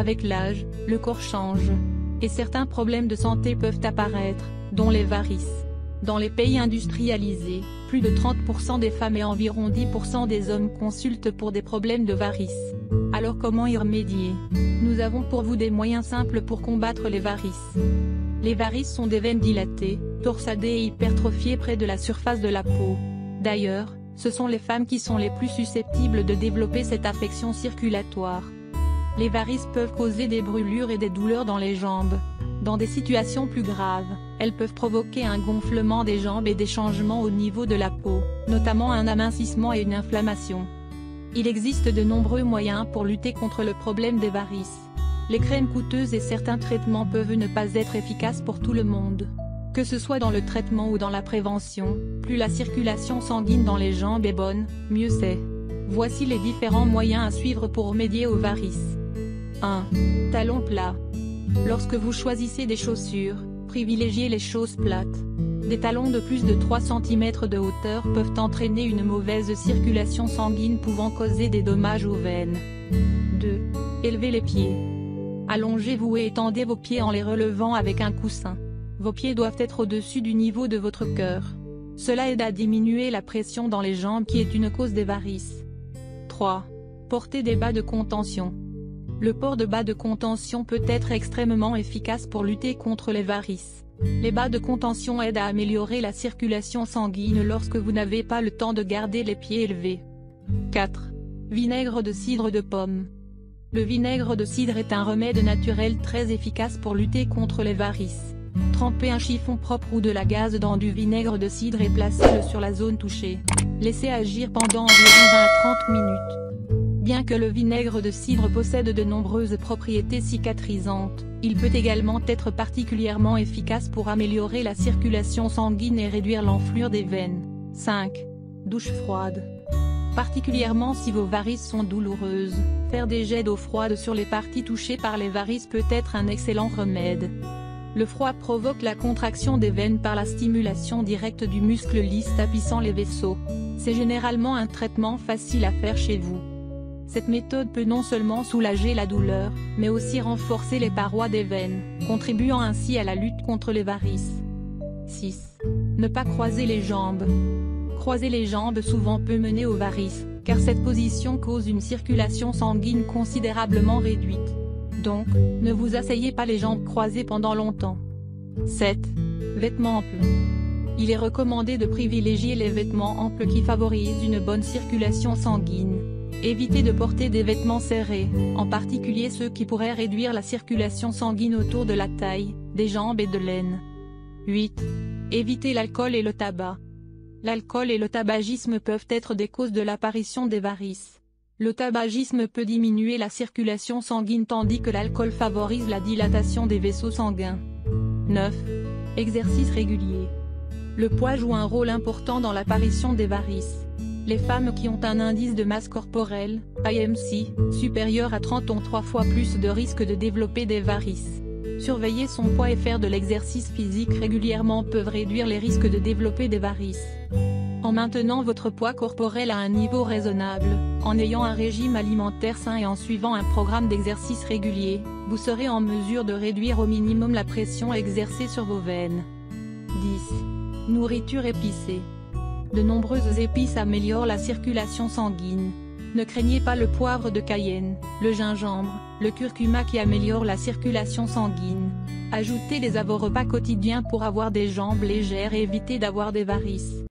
Avec l'âge, le corps change. Et certains problèmes de santé peuvent apparaître, dont les varices. Dans les pays industrialisés, plus de 30% des femmes et environ 10% des hommes consultent pour des problèmes de varices. Alors comment y remédier? Nous avons pour vous des moyens simples pour combattre les varices. Les varices sont des veines dilatées, torsadées et hypertrophiées près de la surface de la peau. D'ailleurs, ce sont les femmes qui sont les plus susceptibles de développer cette affection circulatoire. Les varices peuvent causer des brûlures et des douleurs dans les jambes. Dans des situations plus graves, elles peuvent provoquer un gonflement des jambes et des changements au niveau de la peau, notamment un amincissement et une inflammation. Il existe de nombreux moyens pour lutter contre le problème des varices. Les crèmes coûteuses et certains traitements peuvent ne pas être efficaces pour tout le monde. Que ce soit dans le traitement ou dans la prévention, plus la circulation sanguine dans les jambes est bonne, mieux c'est. Voici les différents moyens à suivre pour remédier aux varices. 1. Talons plats. Lorsque vous choisissez des chaussures, privilégiez les choses plates. Des talons de plus de 3 cm de hauteur peuvent entraîner une mauvaise circulation sanguine pouvant causer des dommages aux veines. 2. Élevez les pieds. Allongez-vous et étendez vos pieds en les relevant avec un coussin. Vos pieds doivent être au-dessus du niveau de votre cœur. Cela aide à diminuer la pression dans les jambes qui est une cause des varices. 3. Portez des bas de contention. Le port de bas de contention peut être extrêmement efficace pour lutter contre les varices. Les bas de contention aident à améliorer la circulation sanguine lorsque vous n'avez pas le temps de garder les pieds élevés. 4. Vinaigre de cidre de pomme. Le vinaigre de cidre est un remède naturel très efficace pour lutter contre les varices. Trempez un chiffon propre ou de la gaze dans du vinaigre de cidre et placez-le sur la zone touchée. Laissez agir pendant environ 20 à 30 minutes. Bien que le vinaigre de cidre possède de nombreuses propriétés cicatrisantes, il peut également être particulièrement efficace pour améliorer la circulation sanguine et réduire l'enflure des veines. 5. Douche froide. Particulièrement si vos varices sont douloureuses, faire des jets d'eau froide sur les parties touchées par les varices peut être un excellent remède. Le froid provoque la contraction des veines par la stimulation directe du muscle lisse tapissant les vaisseaux. C'est généralement un traitement facile à faire chez vous. Cette méthode peut non seulement soulager la douleur, mais aussi renforcer les parois des veines, contribuant ainsi à la lutte contre les varices. 6. Ne pas croiser les jambes. Croiser les jambes souvent peut mener aux varices, car cette position cause une circulation sanguine considérablement réduite. Donc, ne vous asseyez pas les jambes croisées pendant longtemps. 7. Vêtements amples. Il est recommandé de privilégier les vêtements amples qui favorisent une bonne circulation sanguine. Évitez de porter des vêtements serrés, en particulier ceux qui pourraient réduire la circulation sanguine autour de la taille, des jambes et de l'aine. 8. Évitez l'alcool et le tabac. L'alcool et le tabagisme peuvent être des causes de l'apparition des varices. Le tabagisme peut diminuer la circulation sanguine tandis que l'alcool favorise la dilatation des vaisseaux sanguins. 9. Exercice régulier. Le poids joue un rôle important dans l'apparition des varices. Les femmes qui ont un indice de masse corporelle, IMC, supérieur à 30 ont 3 fois plus de risques de développer des varices. Surveiller son poids et faire de l'exercice physique régulièrement peuvent réduire les risques de développer des varices. En maintenant votre poids corporel à un niveau raisonnable, en ayant un régime alimentaire sain et en suivant un programme d'exercice régulier, vous serez en mesure de réduire au minimum la pression exercée sur vos veines. 10. Nourriture épicée. De nombreuses épices améliorent la circulation sanguine. Ne craignez pas le poivre de Cayenne, le gingembre, le curcuma qui améliorent la circulation sanguine. Ajoutez-les à vos repas quotidiens pour avoir des jambes légères et éviter d'avoir des varices.